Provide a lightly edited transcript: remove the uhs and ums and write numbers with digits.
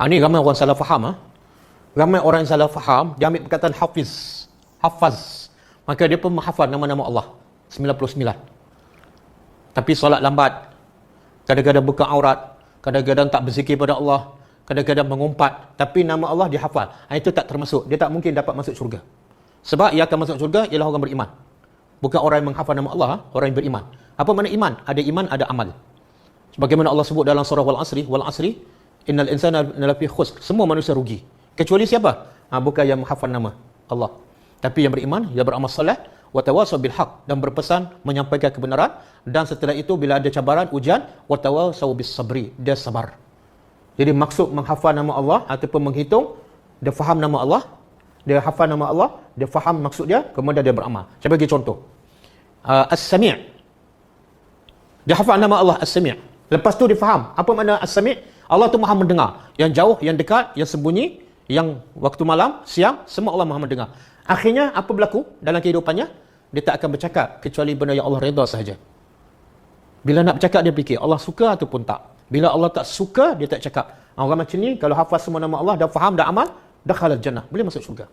Ini ramai orang salah faham. Ramai orang yang salah faham, dia ambil perkataan hafaz. Maka dia pun menghafal nama-nama Allah 99. Tapi solat lambat, kadang-kadang buka aurat, kadang-kadang tak berzikir pada Allah, kadang-kadang mengumpat, tapi nama Allah dia hafal. Itu tak termasuk, dia tak mungkin dapat masuk syurga. Sebab yang akan masuk syurga ialah orang beriman. Bukan orang yang menghafal nama Allah, orang yang beriman. Apa makna iman? Ada iman, ada amal. Sebagaimana Allah sebut dalam surah wal asri, innal insana lafi khusr. Semua manusia rugi. Kecuali siapa? Bukan yang menghafal nama Allah. Tapi yang beriman, yang beramal soleh, wa tawasaw bil haq, dan berpesan menyampaikan kebenaran, dan setelah itu bila ada cabaran, ujian, wa tawasaw bis sabri, dia sabar. Jadi maksud menghafal nama Allah ataupun menghitung, dia faham nama Allah, dia hafal nama Allah, dia faham maksud dia, kemudian dia beramal. Saya bagi contoh. As-Sami'. Dia hafal nama Allah As-Sami'. Lepas tu dia faham apa makna As-Sami'. Allah tu Maha mendengar. Yang jauh, yang dekat, yang sembunyi, yang waktu malam, siang, semua Allah Maha mendengar. Akhirnya apa berlaku dalam kehidupannya? Dia tak akan bercakap kecuali benda yang Allah redha sahaja. Bila nak bercakap dia fikir Allah suka ataupun tak. Bila Allah tak suka dia tak cakap. Orang macam ni kalau hafal semua nama Allah, dah faham, dah amal, dakhala jannah, boleh masuk syurga.